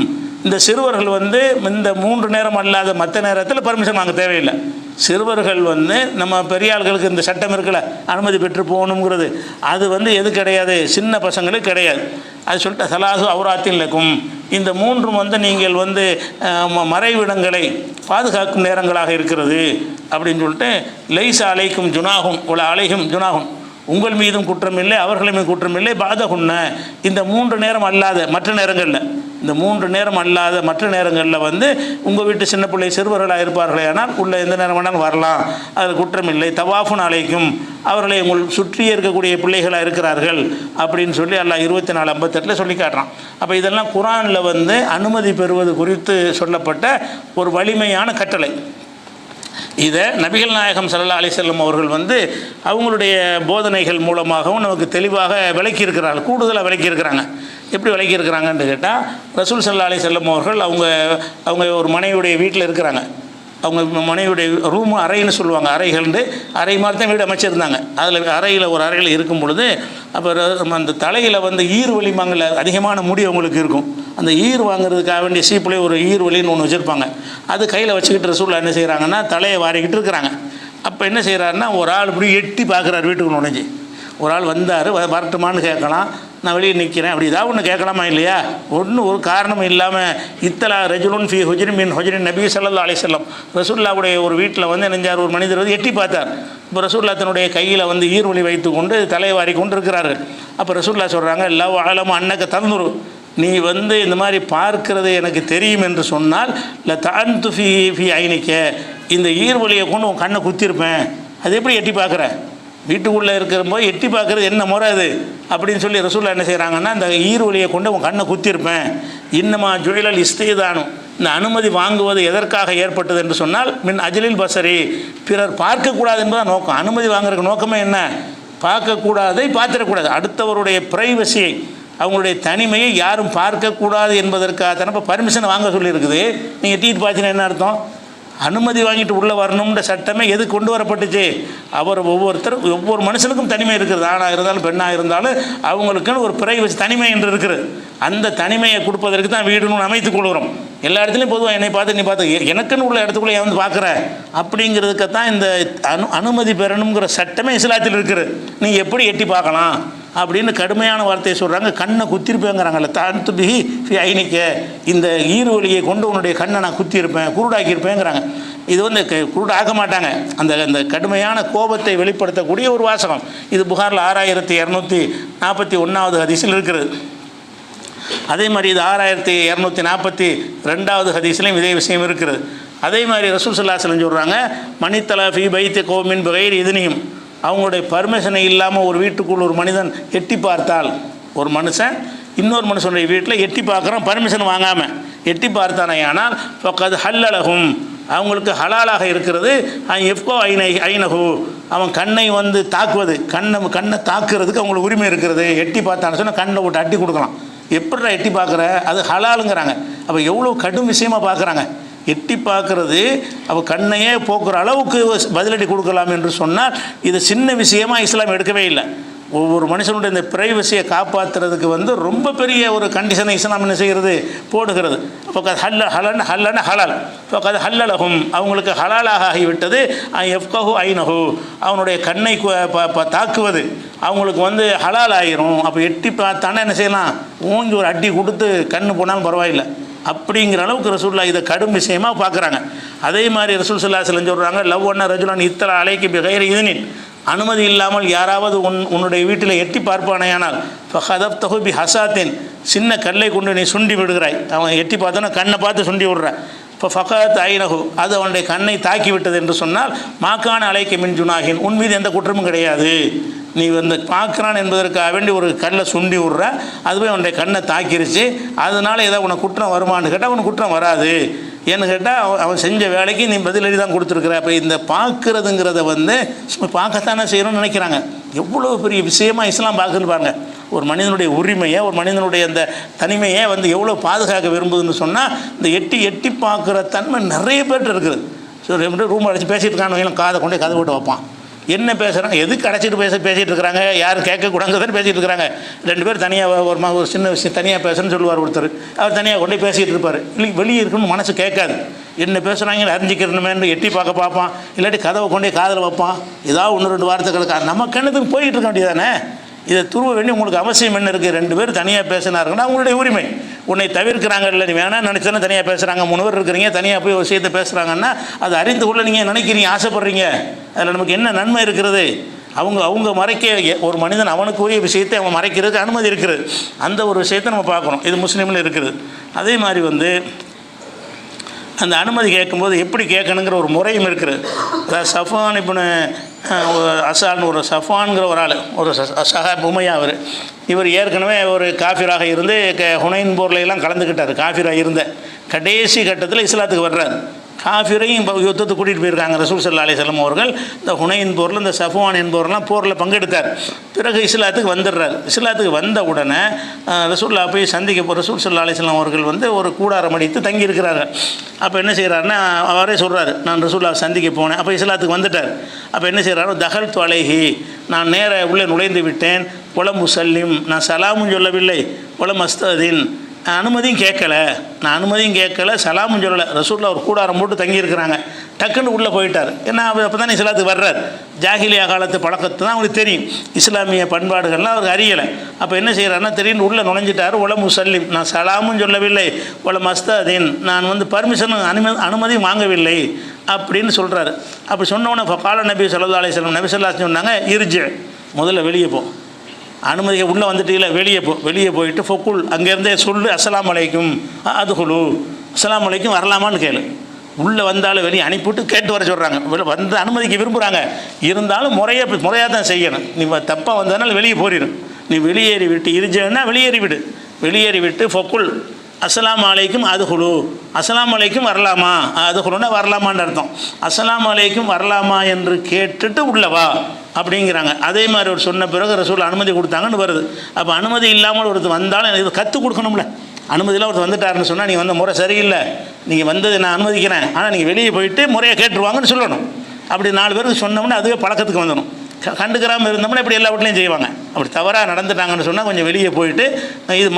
இந்த சிறுவர்கள் வந்து இந்த 3 நேரம் அல்லாத மற்ற நேரத்தில் பர்மிஷன் வாங்க தேவையில்லை. சிறுவர்கள் வந்து நம்ம பெரிய ஆள்களுக்கு இந்த சட்டம் இருக்குல்ல, அனுமதி பெற்று போகணுங்கிறது, அது வந்து எது கிடையாது, சின்ன பசங்களுக்கு கிடையாது. அது சொல்லிட்டு சலாசு அவுராத்தின் லக்கும், இந்த 3 வந்து நீங்கள் வந்து மறைவிடங்களை பாதுகாக்கும் நேரங்களாக இருக்கிறது அப்படின்னு சொல்லிட்டு, லைசா அலைக்கும் ஜுனாகும் உல அலைகும் ஜுனாகும், உங்கள் மீதும் குற்றமில்லை அவர்கள் மீதும் குற்றமில்லை. பாதகுன்ன, இந்த 3 நேரம் அல்லாத மற்ற நேரங்களில் வந்து உங்கள் வீட்டு சின்ன பிள்ளை சிறுவர்களாக இருப்பார்களே ஆனால் உள்ள எந்த நேரம் வேணாலும் வரலாம், அதில் குற்றமில்லை. தவாஃபுன் அலைக்கும், அவர்களை உங்கள் சுற்றியே இருக்கக்கூடிய பிள்ளைகளாக இருக்கிறார்கள் அப்படின்னு சொல்லி அல்லாஹ் 24:58 சொல்லி காட்டுறான். அப்போ இதெல்லாம் குர்ஆனில் வந்து அனுமதி பெறுவது குறித்து சொல்லப்பட்ட ஒரு வலிமையான கட்டளை. இதை நபிகள் நாயகம் ஸல்லல்லாஹு அலைஹி வஸல்லம் அவர்கள் வந்து அவங்களுடைய போதனைகள் மூலமாகவும் நமக்கு தெளிவாக விளக்கியிருக்கிறார்கள், கூடுதலாக விளக்கியிருக்கிறாங்க. எப்படி விளக்கியிருக்கிறாங்கன்னு கேட்டால், ரசூல் ஸல்லல்லாஹு அலைஹி வஸல்லம் அவர்கள் அவங்க ஒரு மனைவியுடைய வீட்டில் இருக்கிறாங்க. அவங்க மனைவியுடைய ரூமு அறைன்னு சொல்லுவாங்க, அறைகள்ண்டு அறை மாதிரி தான் வீடு அமைச்சிருந்தாங்க. அதில் ஒரு அறையில் இருக்கும் பொழுது அப்போ அந்த தலையில் வந்து ஈர் வலிமாங்கல அதிகமான முடி அவங்களுக்கு இருக்கும். அந்த ஈர் வாங்குறதுக்காக வேண்டிய சீப்புலேயே ஒரு ஈர் வலின்னு ஒன்று வச்சுருப்பாங்க. அது கையில் வச்சுக்கிட்டு ரசூலுல்லாஹ் என்ன செய்கிறாங்கன்னா தலையை வாரிக்கிட்டு இருக்கிறாங்க. அப்போ என்ன செய்கிறாருன்னா ஒரு ஆள் இப்படி எட்டி பார்க்குறாரு வீட்டுக்கு நுழைஞ்சி. ஒரு ஆள் வந்தார், வரட்டுமான்னு கேட்கலாம், நான் வெளியே நிற்கிறேன் அப்படி ஏதாவது ஒன்று கேட்கலாமா இல்லையா? ஒரு காரணம் இல்லாமல் இத்தலா ரஜுலுன் ஃபி ஹுஜ்ரின் மின் ஹுஜ்ரின் நபி ஸல்லல்லாஹு அலைஹி வஸல்லம், ரசூலுல்லாஹ்வுடைய ஒரு வீட்டில் வந்து நெஞ்சார் ஒரு மனிதர் வந்து எட்டி பார்த்தார். இப்போ ரசூலுல்லாஹ் தன்னுடைய கையில் வந்து ஈர்வொலி வைத்து கொண்டு தலைவாரி கொண்டு இருக்கிறாரு. அப்போ ரசூலுல்லாஹ் சொல்கிறாங்க, லவ் அலமு அன்னக தன்துரு, நீ வந்து இந்த மாதிரி பார்க்கிறது எனக்கு தெரியும் என்று சொன்னால் இல்லை தஅன்து ஃபி ஐனிக்க, இந்த ஈர்வொலியை கொண்டு உன் கண்ணை குத்திருப்பேன். அது எப்படி எட்டி பார்க்குற? வீட்டுக்குள்ளே இருக்கிறபோது எட்டி பார்க்குறது என்ன முறை அது அப்படின்னு சொல்லி ரசூலுல்லாஹ் என்ன செய்கிறாங்கன்னா, இந்த ஈர்வொலியை கொண்டு உன் கண்ணை குத்திருப்பேன். இன்னமா ஜுஇலல் இஸ்திதானு, இந்த அனுமதி வாங்குவது எதற்காக ஏற்பட்டது என்று சொன்னால் மின் அஜலில் பசரி, பிறர் பார்க்கக்கூடாது என்பதான் நோக்கம். அனுமதி வாங்குறதுக்கு நோக்கமே என்ன? பார்க்கக்கூடாதை பார்த்துடக்கூடாது, அடுத்தவருடைய பிரைவசியை அவங்களுடைய தனிமையை யாரும் பார்க்கக்கூடாது என்பதற்காக தானே பர்மிஷன் வாங்க சொல்லியிருக்குது. நீங்கள் டீட் பார்த்தீங்கன்னா என்ன அர்த்தம்? அனுமதி வாங்கிட்டு உள்ளே வரணுன்ற சட்டமே எது கொண்டு வரப்பட்டுச்சு? ஒவ்வொரு மனுஷனுக்கும் தனிமை இருக்குது. ஆணாக இருந்தாலும் பெண்ணாக இருந்தாலும் அவங்களுக்குன்னு ஒரு பிரைவசி தனிமை என்று இருக்குது. அந்த தனிமையை கொடுப்பதற்கு தான் வீடுன்னு அமைத்துக் கொள்கிறோம். எல்லா இடத்துலையும் பொதுவாக என்னை பார்த்து நீ பார்த்து எனக்குன்னு உள்ள இடத்துக்குள்ளே ஏன் வந்து பார்க்குற அப்படிங்கிறதுக்கு தான் இந்த அனுமதி பெறணுங்கிற சட்டமே இஸ்லாத்தில் இருக்குது. நீ எப்படி எட்டி பார்க்கலாம் அப்படின்னு கடுமையான வார்த்தையை சொல்கிறாங்க. கண்ணை குத்திருப்பேங்கிறாங்கல்ல, தாழ்த்து பிஹி ஃபி ஐனிக்க, இந்த ஈர்வொலியை கொண்டு உன்னுடைய கண்ணை நான் குத்தியிருப்பேன், குருடாக்கியிருப்பேங்கிறாங்க. இது வந்து குருடாக்க மாட்டாங்க, அந்த கடுமையான கோபத்தை வெளிப்படுத்தக்கூடிய ஒரு வாசகம். இது புகாரில் 6241வது ஹதீஸில் இருக்கிறது. அதே மாதிரி இது 6242வது ஹதீஸ்லையும் இதே விஷயம் இருக்கிறது. அதே மாதிரி ரசூல் ஸல்லல்லாஹு அலைஹி வஸல்லம் சொல்கிறாங்க, மனித்தலா ஃபி பைத்தி கௌமின் பிகைரி இத்னிஹிம், அவங்களுடைய பர்மிஷனை இல்லாமல் ஒரு வீட்டுக்குள் ஒரு மனிதன் எட்டி பார்த்தால், ஒரு மனுஷன் இன்னொரு மனுஷனுடைய வீட்டில் எட்டி பார்க்குறான் பர்மிஷன் வாங்காமல் எட்டி பார்த்தானே ஆனால் ஃபக்கத் ஹல்லலஹும், அவங்களுக்கு ஹலாலாக இருக்கிறது. எஃப்கோ ஐனஹு, அவன் கண்ணை வந்து தாக்குவது, கண்ணை தாக்குறதுக்கு அவங்களுக்கு உரிமை இருக்கிறது. எட்டி பார்த்தான்னு சொன்னால் கண்ணை விட்டு அட்டி கொடுக்கலாம். எப்படிடா எட்டி பார்க்குற? அது ஹலாலுங்கிறாங்க. அப்போ எவ்வளோ கடும் விஷயமாக பார்க்குறாங்க. எட்டி பார்க்குறது அப்போ கண்ணையே போக்குற அளவுக்கு பதிலடி கொடுக்கலாம் என்று சொன்னால் இது சின்ன விஷயமாக இஸ்லாம் எடுக்கவே இல்லை. ஒவ்வொரு மனுஷனுடைய இந்த பிரைவசியை காப்பாற்றுறதுக்கு வந்து ரொம்ப பெரிய ஒரு கண்டிஷனை இஸ்லாம் என்ன செய்கிறது, போடுகிறது. இப்போ ஹலால் இப்போ ஹல்லலஹும், அவங்களுக்கு ஹலாலாக ஆகிவிட்டது. எஃப்கஹு ஐனஹு, அவனுடைய கண்ணை தாக்குவது அவங்களுக்கு வந்து ஹலால் ஆகிரும். அப்போ எட்டி பார்த்தானே என்ன செய்யலாம், ஊங்கி ஒரு அடி கொடுத்து கண்ணு போனாலும் பரவாயில்லை அப்படிங்கிற அளவுக்கு ரசூலுல்லாஹ் இதை கடும் விஷயமாக பார்க்குறாங்க. அதே மாதிரி ரசூல் ஸல்லல்லாஹு அலைஹி வஸல்லம் சொல்கிறாங்க, லவ் அன்ன ரஜுலன் இத்தலா அலைக்கி பிகைரி இத்னின், அனுமதி இல்லாமல் யாராவது உன்னுடைய வீட்டில் எட்டி பார்ப்பானேயானால் ஃபஹதப்தஹு பி ஹசாத்தின், சின்ன கல்லை கொண்டு நீ சுண்டி விடுகிறாய். அவன் எட்டி பார்த்தோன்னா கண்ணை பார்த்து சுண்டி விடுற. இப்போ ஃபகத் ஐனஹு, அது அவனுடைய கண்ணை தாக்கி விட்டது என்று சொன்னால் மாக்கான அலைக்க மின் ஜுனாகின், உன் மீது எந்த குற்றமும் கிடையாது. நீ வந்து பார்க்குறான் என்பதற்காக வேண்டி ஒரு கல்லை சுண்டி விட்ற, அதுவே அவனுடைய கண்ணை தாக்கிருச்சு, அதனால் ஏதாவது உனக்கு குற்றம் வருமானு கேட்டால் அவனுக்கு குற்றம் வராது. ஏன்னு கேட்டால் அவன் செஞ்ச வேலைக்கு நீ பதிலடி தான் கொடுத்துருக்குற. அப்போ இந்த பார்க்குறதுங்கிறத வந்து பார்க்கத்தானே செய்யணும்னு நினைக்கிறாங்க. எவ்வளோ பெரிய விஷயமாக இஸ்லாம் பார்க்குன்னு பாருங்க. ஒரு மனிதனுடைய உரிமையை, ஒரு மனிதனுடைய அந்த தனிமையை வந்து எவ்வளோ பாதுகாக்க விரும்புதுன்னு சொன்னால் இந்த எட்டி பார்க்குற தன்மை நிறைய பேர்கிட்ட இருக்குது. ஸோ ரூம் அடைச்சி பேசிகிட்டு இருக்கான்னு காதை கொண்டே கதை போட்டு வைப்பான். என்ன பேசுகிறாங்க, எதுக்கு அடைச்சிட்டு பேசிகிட்டு இருக்கிறாங்க, யாரும் கேட்கக்கூடாதுன்னு பேசிகிட்டு இருக்கிறாங்க. 2 பேர் தனியாக ஒரு சின்ன விஷயம் தனியாக பேசுன்னு சொல்லுவார் ஒருத்தர். அவர் தனியாக கொண்டே பேசிகிட்டு இருப்பார். இல்லை வெளியே இருக்குன்னு மனசு கேட்காது. என்ன பேசுகிறாங்கன்னு அறிஞ்சிக்கிறணுமேனு எட்டி பார்ப்பான். இல்லாட்டி கதவை கொண்டே காதில் வைப்பான். ஏதாவது 1-2 வார்த்தை கிடக்கா நம்ம கிணத்துக்கு போயிட்டு இருக்க வேண்டியதானே. இதை துருவ வேண்டி உங்களுக்கு அவசியம் என்ன இருக்குது? 2 பேர் தனியாக பேசினாருங்கன்னா அவங்களுடைய உரிமை. உன்னை தவிர்க்கிறாங்க, இல்லை நீ வேணாம் நினச்சோன்னா தனியாக பேசுகிறாங்க, 3 பேர் இருக்கிறீங்க தனியாக போய் ஒரு விஷயத்தை பேசுகிறாங்கன்னா அது அறிந்து கொள்ள நீங்கள் நினைக்கிறீங்க, ஆசைப்படுறீங்க. அதில் நமக்கு என்ன நன்மை இருக்கிறது? அவங்க மறைக்க, ஒரு மனிதன் அவனுக்கு உரிய விஷயத்தை அவன் மறைக்கிறதுக்கு அனுமதி இருக்கிறது. அந்த ஒரு விஷயத்தை நம்ம பார்க்குறோம். இது முஸ்லீமில் இருக்குது. அதே மாதிரி வந்து அந்த அனுமதி கேட்கும்போது எப்படி கேட்கணுங்கிற ஒரு முறையும் இருக்குது. அதாவது சஃபான் இப்னு அசால்னு ஒரு சஃபான்கிற ஒரு ஆள், ஒரு சஹாப் உமையா, இவர் ஏற்கனவே ஒரு காஃபிராக இருந்து ஹுனைன் போர்லாம் கலந்துக்கிட்டார். காஃபிராக இருந்த கடைசி கட்டத்தில் இஸ்லாத்துக்கு வர்றார். காஃபிரையும் யுத்தத்துக்கு கூட்டிகிட்டு போயிருக்காங்க ரசூல் ஸல்லல்லாஹு அலைஹி வஸல்லம் அவர்கள். இந்த ஹுனைன் போரில், இந்த சஃப்வான் என்பவரெல்லாம் போரில் பங்கெடுத்தார். பிறகு இஸ்லாத்துக்கு வந்துடுறார். இஸ்லாத்துக்கு வந்த உடனே ரசூல்லா போய் சந்திக்க ரசூல் ஸல்லல்லாஹு அலைஹி வஸல்லம் அவர்கள் வந்து ஒரு கூடாரம் அடித்து தங்கியிருக்கிறார்கள். அப்போ என்ன செய்கிறாருன்னா அவரே சொல்கிறார், நான் ரசூல்லா சந்திக்க போனேன். அப்போ இஸ்லாத்துக்கு வந்துட்டார். அப்போ என்ன செய்கிறாரோ, தகல் தொலைஹி, நான் நேர உள்ளே நுழைந்து விட்டேன். ஒலம் முசல்லிம், நான் சலாமும் சொல்லவில்லை. ஒலம் அஸ்ததின், நான் அனுமதியும் கேட்கல, சலாமும் சொல்லலை. ரசூலில் ஒரு கூடாரம் போட்டு தங்கியிருக்கிறாங்க. டக்குன்னு உள்ளே போயிட்டார். ஏன்னா அப்போ தான் இஸ்லாத்துக்கு வர்றார். ஜாகிலியா காலத்து பழக்கத்தை தான் அவருக்கு தெரியும், இஸ்லாமிய பண்பாடுகள்லாம் அவருக்கு அறியலை. அப்போ என்ன செய்கிறாருன்னா திடீர்னு உள்ளே நுழைஞ்சிட்டார். ஒலம் முசல்லிம், நான் சலாமும் சொல்லவில்லை. ஒலம் அஸ்ததீன், நான் வந்து பர்மிஷனும் அனுமதியும் வாங்கவில்லை அப்படின்னு சொல்கிறாரு. அப்படி சொன்னோன்னே கால நபி ஸல்லல்லாஹு அலைஹி வஸல்லம், நபி ஸல்லல்லாஹு அலைஹி வஸல்லம் சொன்னாங்க, இர்ஜி, முதல்ல வெளியே போ, அனுமதிக்க உள்ளே வந்துட்டீங்களா, வெளியே போயிட்டு ஃபொக்குல், அங்கேருந்தே சொல்லு அஸ்ஸலாமு அலைக்கும் அதுகுலு, அஸ்ஸலாமு அலைக்கும் வரலாமான்னு கேளு. உள்ளே வந்தாலும் வெளியே அனுப்பிவிட்டு கேட்டு வர சொல்கிறாங்க. வந்து அனுமதிக்க விரும்புகிறாங்க. இருந்தாலும் முறையாக தான் செய்யணும். நீ தப்பாக வந்ததுனால வெளியே போயிடும். நீ வெளியேறி விட்டு இருஜன்னா வெளியேறி விட்டு ஃபொக்குல் அஸ்ஸலாமு அலைக்கும் அதுகுலு, அஸ்ஸலாமு அலைக்கும் வரலாமா, அதுகுலுன்னா வரலாமான்னு அர்த்தம். அஸ்ஸலாமு அலைக்கும் வரலாமா என்று கேட்டுட்டு உள்ளவா அப்படிங்கிறாங்க. அதே மாதிரி ஒரு சொன்ன பிறகு ரசூல் அனுமதி கொடுத்தாங்கன்னு வருது. அப்போ அனுமதி இல்லாமல் ஒருத்தர் வந்தாலும் இது கற்றுக் கொடுக்கணும்ல. அனுமதியில் ஒருத்தர் வந்துட்டாருன்னு சொன்னால் நீங்கள் வந்த முறை சரியில்லை, நீங்கள் வந்தது நான் அனுமதிக்கிறேன், ஆனால் நீங்கள் வெளியே போயிட்டு முறையாக கேட்டுருவாங்கன்னு சொல்லணும். அப்படி 4 பேருக்கு சொன்னோம்னா அதுவே பழக்கத்துக்கு வந்துடும். கண்டுக்கிறாமல் இருந்தோம்னா இப்படி எல்லா வீட்லையும் செய்வாங்க. அப்படி தவறாக நடந்துட்டாங்கன்னு சொன்னால் கொஞ்சம் வெளியே போயிட்டு இது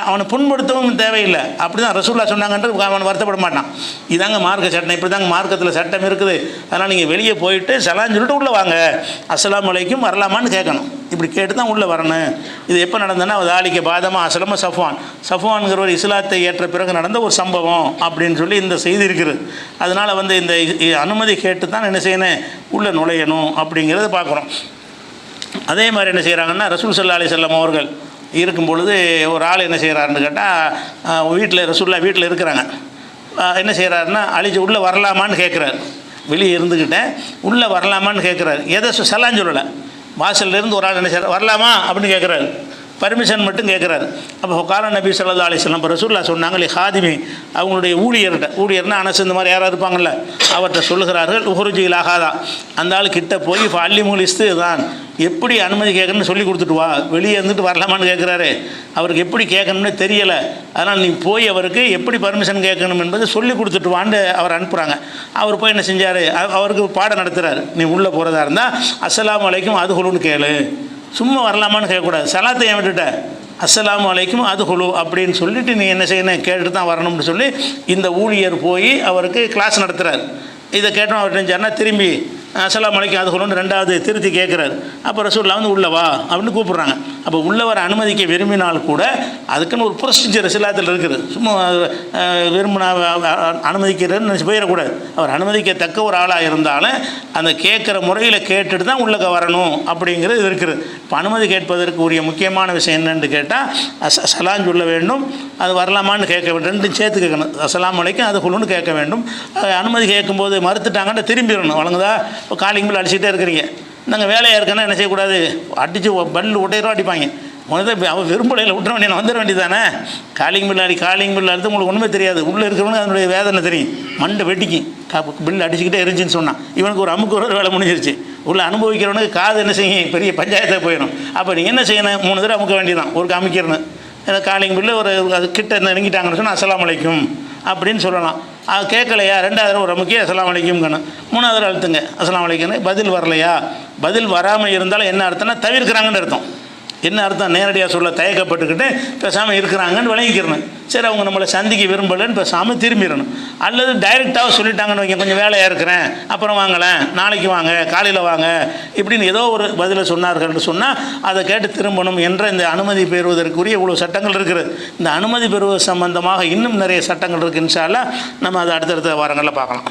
அவனை புண்படுத்தவும் தேவையில்லை. அப்படி தான் ரசூல்லா சொன்னாங்கன்றது அவன் வருத்தப்பட மாட்டான். இதாங்க மார்க்க சட்டம், இப்படி தாங்க மார்க்கத்தில் சட்டம் இருக்குது, அதனால் நீங்கள் வெளியே போயிட்டு சலான்னு சொல்லிட்டு உள்ளே வாங்க, அஸ்ஸலாமு அலைக்கும் வரலாமான்னு கேட்கணும். இப்படி கேட்டு தான் உள்ளே வரணும். இது எப்போ நடந்ததுன்னா தாலிக்க பாதமாக அஸ்லம சஃப்வான்கிற ஒரு இஸ்லாத்தை ஏற்ற பிறகு நடந்த ஒரு சம்பவம் அப்படின்னு சொல்லி இந்த செய்தி இருக்குது. அதனால் வந்து இந்த அனுமதி கேட்டு தான் என்ன செய்யணும், உள்ளே நுழையணும் அப்படிங்கிறத பார்க்குறோம். அதே மாதிரி என்ன செய்கிறாங்கன்னா ரசூல் ஸல்லல்லாஹு அலைஹி வஸல்லம் அவர்கள் இருக்கும் பொழுது ஒரு ஆள் என்ன செய்கிறாருன்னு கேட்டால், வீட்டில் இருக்கிறாங்க. என்ன செய்கிறாருன்னா அழிச்சு உள்ளே வரலாமான்னு கேட்குறாரு. வெளியே இருந்துக்கிட்டேன் உள்ளே வரலாமான்னு கேட்குறாரு. எதை சலான்னு சொல்லலை. வாசல்லேருந்து ஒரு ஆள் என்ன செய்கிறார், வரலாமா அப்படின்னு கேட்குறாரு. பர்மிஷன் மட்டும் கேட்குறாரு. அப்போ கால நபி ஸல்லல்லாஹு அலைஹி வஸல்லம் ரசூலுல்லாஹ் சொன்னாங்களே ஹாதிமி, அவங்களுடைய ஊழியர்னா அனஸ் இந்த மாதிரி யாராவது இருப்பாங்கள்ல, அவர்கிட்ட சொல்லுகிறார்கள், உஹ்ருஜி இலாஹாதா, அந்த ஆள் கிட்ட போய் ஃபல்லிமுல் இஸ்திதான், எப்படி அனுமதி கேட்கணும்னு சொல்லி கொடுத்துட்டு வா. வெளியே இருந்துட்டு வரலாமான்னு கேட்குறாரு. அவருக்கு எப்படி கேட்கணும்னு தெரியலை. அதனால் நீ போய் அவருக்கு எப்படி பர்மிஷன் கேட்கணும் என்பதை சொல்லி கொடுத்துட்டு வான்னு அவர் அனுப்புகிறாங்க. அவர் போய் என்ன செஞ்சார், அவருக்கு பாடம் நடத்துகிறார். நீ உள்ளே போகிறதா இருந்தால் அஸ்ஸலாமு அலைக்கும் அதுகுலுன்னு கேளு, சும்மா வரலாமான்னு கேட்கக்கூடாது. சலாத்தை ஏன் விட்டுட்ட, அஸ்ஸலாமு அலைக்கும் அதுகுலு அப்படின்னு சொல்லிவிட்டு நீ என்ன செய்யணும், கேட்டு தான் வரணும்னு சொல்லி இந்த ஊழியர் போய் அவருக்கு கிளாஸ் நடத்துகிறார். இதை கேட்டோம். அவர் செஞ்சார்னா திரும்பி அஸ்ஸலாமு அலைக்கும் அதுக்குள்ளே ரெண்டாவது திருத்தி கேட்குறாரு. அப்போ ரசூலுல்லாஹ் வந்து உள்ளே வா அப்படின்னு கூப்பிட்றாங்க. அப்போ உள்ளவர் அனுமதிக்க விரும்பினால் கூட அதுக்குன்னு ஒரு ப்ரொசீஜர் இஸ்லாத்தில் இருக்குது. சும்மா விரும்பினா அனுமதிக்கிறதுன்னு நினச்சி போயிடக்கூடாது. அவர் அனுமதிக்கத்தக்க ஒரு ஆளாக இருந்தாலும் அந்த கேட்குற முறையில் கேட்டுட்டு தான் உள்ளே வரணும் அப்படிங்கிறது இருக்குது. இப்போ அனுமதி கேட்பதற்கு உரிய முக்கியமான விஷயம் என்னென்னு கேட்டால் சலாம் சொல்ல வேண்டும், அது வரலாமான்னு கேட்க வேண்டும், ரெண்டும் சேர்த்து கேட்கணும். அஸ்ஸலாமு அலைக்கும் அதுக்குள்ளுன்னு கேட்க வேண்டும். அனுமதி கேட்கும்போது மறுத்துட்டாங்கன்னா திரும்பிடணும். வழங்குதா? இப்போ காலிங் பில் அடிச்சுட்டே இருக்கிறீங்க, நாங்கள் வேலையாக இருக்கேன்னா என்ன செய்யக்கூடாது, அடித்து பல்லு ஒட்டையரூவா அடிப்பாங்க. முதல்ல அவன் விரும்பலையில் விட்டுற வேண்டிய வந்துட வேண்டியதானே. காலிங் பில் அடுத்து உங்களுக்கு ஒன்றுமே தெரியாது. உள்ளே இருக்கிறவனுக்கு அதனுடைய வேதனை தெரியும், மண்டை வெட்டிக்கும். பில் அடிச்சுக்கிட்டே இருந்துச்சுன்னு சொன்னான், இவனுக்கு ஒரு அமுக்கு ஒரு வேலை முடிஞ்சிருச்சு. உள்ள அனுபவிக்கிறவனுக்கு காது என்ன செய்யும், பெரிய பஞ்சாயத்தை போயிடும். அப்போ நீங்கள் என்ன செய்யணும், 3 தடவை அமுக்க வேண்டியதான், ஒரு காமிக்கிறணும். காலிங் பில்லு ஒரு அது கிட்ட நெருங்கிட்டாங்கன்னு சொன்னால் அஸ்ஸலாமு அலைக்கும் அப்படின்னு சொல்லலாம். அது கேட்கலையா, 2வது தடவை ஒரு அமுக்கி அஸ்ஸலாமு அலைக்கும்ங்கணும். 3வது தடவை அழுத்துங்க அஸ்ஸலாமு அலைக்கும்னு. பதில் வரலையா, பதில் வராமல் இருந்தாலும் என்ன அர்த்தம்னா தவிர்க்கிறாங்கன்னு அர்த்தம். என்ன அர்த்தம், நேரடியாக சொல்ல தயக்கப்பட்டுக்கிட்டு பேசாமல் இருக்கிறாங்கன்னு விளங்கிக்கிறணும். சரி, அவங்க நம்மளை சந்திக்க விரும்பலைன்னு பேசாமல் திரும்பிடணும். அல்லது டைரெக்டாக சொல்லிட்டாங்கன்னு வைங்க, கொஞ்சம் வேலையாக இருக்கிறேன் அப்புறம் வாங்கலேன், நாளைக்கு வாங்க, காலையில் வாங்க இப்படின்னு ஏதோ ஒரு பதிலை சொன்னார்கள்னு சொன்னால் அதை கேட்டு திரும்பணும் என்ற இந்த அனுமதி பெறுவதற்குரிய இவ்வளோ சட்டங்கள் இருக்குது. இந்த அனுமதி பெறுவது சம்பந்தமாக இன்னும் நிறைய சட்டங்கள் இருக்குது. இன்ஷா அல்லாஹ் நம்ம அதை அடுத்தடுத்த வாரங்களில் பார்க்கலாம்.